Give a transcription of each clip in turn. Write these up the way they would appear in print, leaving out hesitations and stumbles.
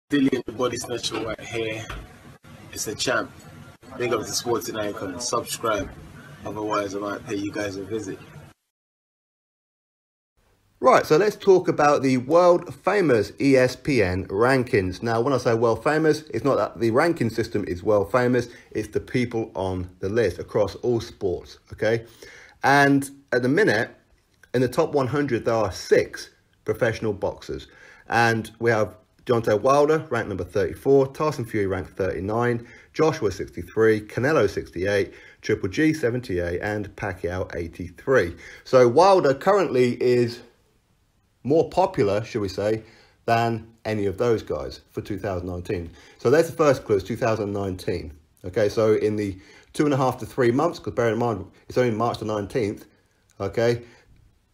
Dillian, the body snatcher right here. It's a champ. Big up to Sporting Icon. Subscribe. Otherwise, I might pay you guys a visit. Right, so let's talk about the world famous ESPN rankings. Now, when I say world famous, it's not that the ranking system is world famous, it's the people on the list across all sports, okay? And at the minute, in the top 100, there are 6 professional boxers. And we have Deontay Wilder, ranked number 34, Tyson Fury, ranked 39, Joshua, 63, Canelo, 68, Triple G, 78, and Pacquiao, 83. So Wilder currently is more popular, should we say, than any of those guys for 2019. So there's the first clue, it's 2019. Okay, so in the 2.5 to 3 months, because bear in mind, it's only March the 19th, okay,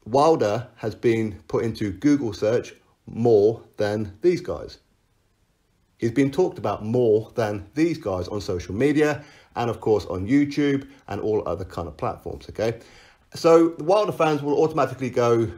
Wilder has been put into Google search more than these guys. He's been talked about more than these guys on social media and of course on YouTube and all other kind of platforms, okay? So the Wilder fans will automatically go,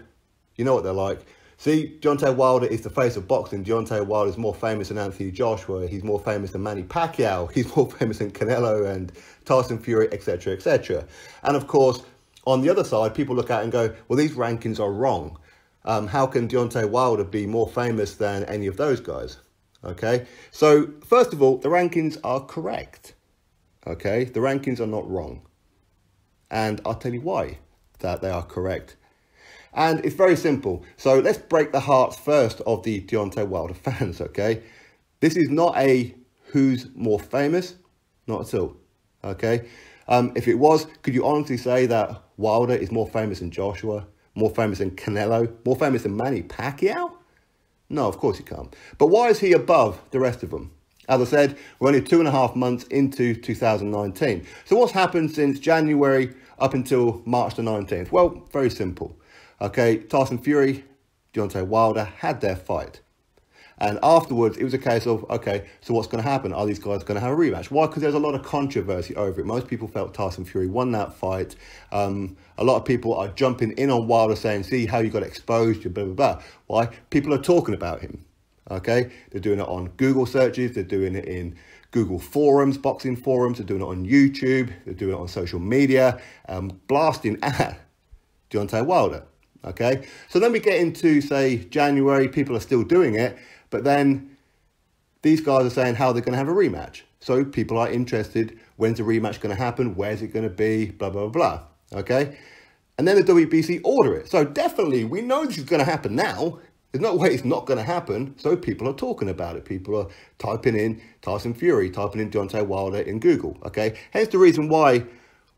you know what they're like. See, Deontay Wilder is the face of boxing. Deontay Wilder is more famous than Anthony Joshua. He's more famous than Manny Pacquiao. He's more famous than Canelo and Tyson Fury, etc., etc. And of course, on the other side, people look at it and go, well, these rankings are wrong. How can Deontay Wilder be more famous than any of those guys? Okay, so first of all, the rankings are correct. Okay, the rankings are not wrong. And I'll tell you why that they are correct. And it's very simple. So let's break the hearts first of the Deontay Wilder fans, okay? This is not a who's more famous, not at all, okay? If it was, could you honestly say that Wilder is more famous than Joshua, more famous than Canelo, more famous than Manny Pacquiao? No, of course you can't. But why is he above the rest of them? As I said, we're only 2.5 months into 2019. So what's happened since January up until March the 19th? Well, very simple. Okay, Tyson Fury, Deontay Wilder had their fight. And afterwards, it was a case of, okay, so what's going to happen? Are these guys going to have a rematch? Why? Because there's a lot of controversy over it. Most people felt Tyson Fury won that fight. A lot of people are jumping in on Wilder saying, see how you got exposed, blah, blah, blah. Why? People are talking about him, okay? They're doing it on Google searches. They're doing it in Google forums, boxing forums. They're doing it on YouTube. They're doing it on social media, blasting at Deontay Wilder, okay? So then we get into, say, January. People are still doing it. But then these guys are saying how they're going to have a rematch. So people are interested. When's the rematch going to happen? Where's it going to be? Blah, blah, blah. Okay. And then the WBC order it. So definitely we know this is going to happen now. There's no way it's not going to happen. So people are talking about it. People are typing in Tyson Fury, typing in Deontay Wilder in Google. Okay. Hence the reason why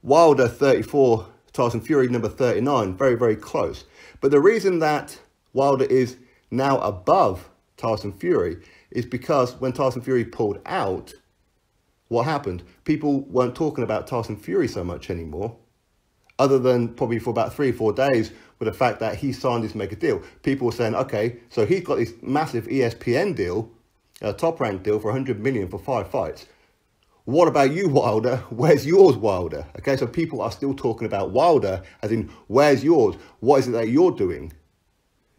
Wilder 34, Tyson Fury number 39, very, very close. But the reason that Wilder is now above Tyson Fury is because when Tyson Fury pulled out, what happened? People weren't talking about Tyson Fury so much anymore, other than probably for about 3 or 4 days with the fact that he signed this mega deal. People were saying, okay, so he's got this massive ESPN deal, a top rank deal for 100 million for 5 fights. What about you, Wilder? Where's yours, Wilder? Okay, so people are still talking about Wilder as in, where's yours? What is it that you're doing?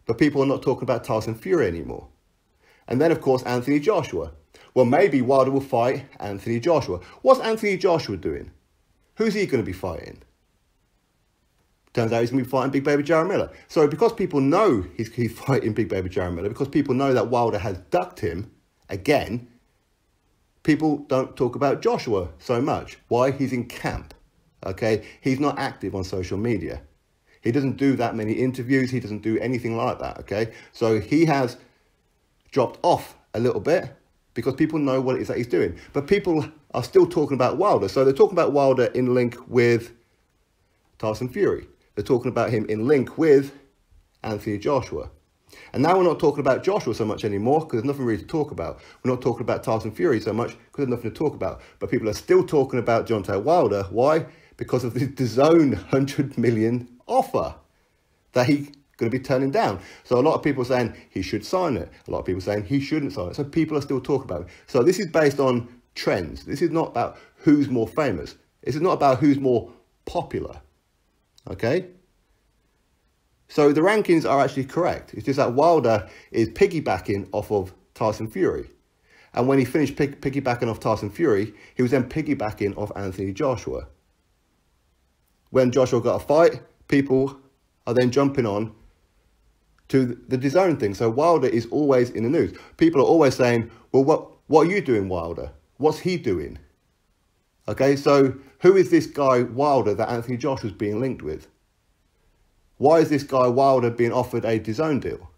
But people are not talking about Tyson Fury anymore. And then, of course, Anthony Joshua. Well, maybe Wilder will fight Anthony Joshua. What's Anthony Joshua doing? Who's he going to be fighting? Turns out he's going to be fighting Big Baby Jarrett Miller. So because people know he's fighting Big Baby Jarrett Miller, because people know that Wilder has ducked him again, people don't talk about Joshua so much. Why? He's in camp. Okay? He's not active on social media. He doesn't do that many interviews. He doesn't do anything like that. Okay? So he has dropped off a little bit because people know what it is that he's doing. But people are still talking about Wilder. So they're talking about Wilder in link with Tyson Fury. They're talking about him in link with Anthony Joshua. And now we're not talking about Joshua so much anymore because there's nothing really to talk about. We're not talking about Tyson Fury so much because there's nothing to talk about. But people are still talking about Deontay Wilder. Why? Because of the DAZN 100 million offer that he going to be turning down. So a lot of people are saying he should sign it. A lot of people are saying he shouldn't sign it. So people are still talking about it. So this is based on trends. This is not about who's more famous. This is not about who's more popular. Okay? So the rankings are actually correct. It's just that Wilder is piggybacking off of Tyson Fury. And when he finished piggybacking off Tyson Fury, he was then piggybacking off Anthony Joshua. When Joshua got a fight, people are then jumping on to the DAZN thing. So Wilder is always in the news. People are always saying, well, what are you doing, Wilder? What's he doing? Okay, so who is this guy Wilder that Anthony Joshua's being linked with? Why is this guy Wilder being offered a DAZN deal?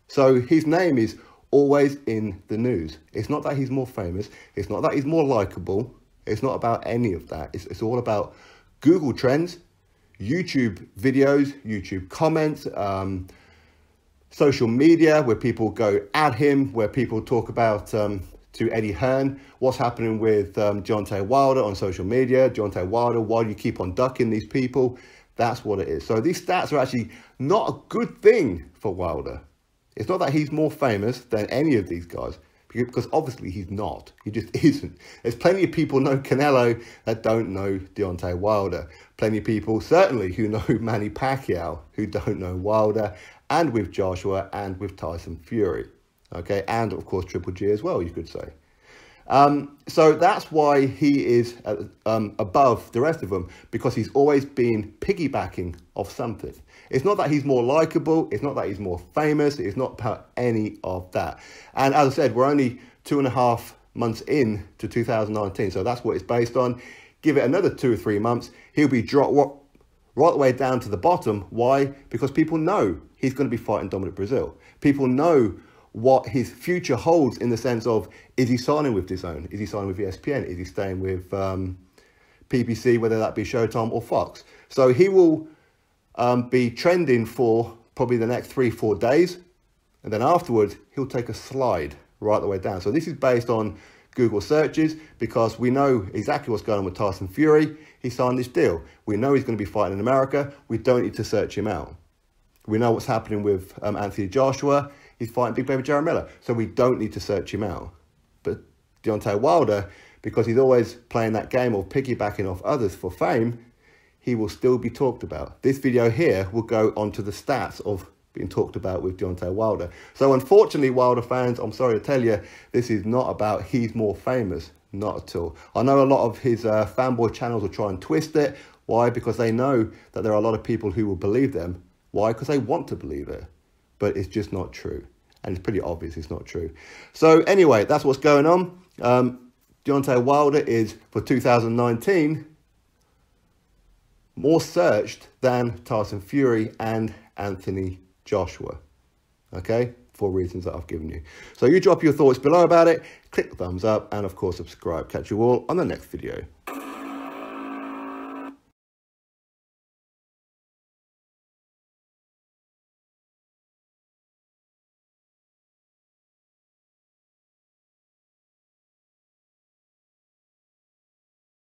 So his name is always in the news. It's not that he's more famous. It's not that he's more likable. It's not about any of that. It's all about Google Trends, YouTube videos, YouTube comments, social media where people go at him, where people talk about to Eddie Hearn, what's happening with Deontay Wilder on social media. Deontay Wilder, why do you keep on ducking these people? That's what it is. So these stats are actually not a good thing for Wilder. It's not that he's more famous than any of these guys, because obviously he's not. He just isn't. There's plenty of people know Canelo that don't know Deontay Wilder. Plenty of people, certainly, who know Manny Pacquiao, who don't know Wilder, and with Joshua and with Tyson Fury. Okay, and of course Triple G as well, you could say. So that's why he is above the rest of them, because he's always been piggybacking off something. It's not that he's more likable. It's not that he's more famous. It's not about any of that. And as I said, we're only 2.5 months in to 2019. So that's what it's based on. Give it another 2 or 3 months. He'll be dropped right the way down to the bottom. Why? Because people know he's going to be fighting Dominic Breazeale. People know what his future holds in the sense of, is he signing with DAZN? Is he signing with Espn? Is he staying with PPC, whether that be Showtime or Fox? So he will be trending for probably the next 3-4 days. And then afterwards, he'll take a slide right the way down. So this is based on Google searches, because we know exactly what's going on with Tyson Fury. He signed this deal. We know he's going to be fighting in America. We don't need to search him out. We know what's happening with Anthony Joshua. He's fighting Big Baby Jaramillo, so we don't need to search him out. But Deontay Wilder, because he's always playing that game of piggybacking off others for fame, he will still be talked about. This video here will go onto the stats of being talked about with Deontay Wilder. So unfortunately, Wilder fans, I'm sorry to tell you, this is not about he's more famous. Not at all. I know a lot of his fanboy channels will try and twist it. Why? Because they know that there are a lot of people who will believe them. Why? Because they want to believe it. But it's just not true. And it's pretty obvious it's not true. So anyway, that's what's going on. Deontay Wilder is, for 2019, more searched than Tyson Fury and Anthony Joshua. Okay? For reasons that I've given you. So you drop your thoughts below about it. Click the thumbs up and, of course, subscribe. Catch you all on the next video.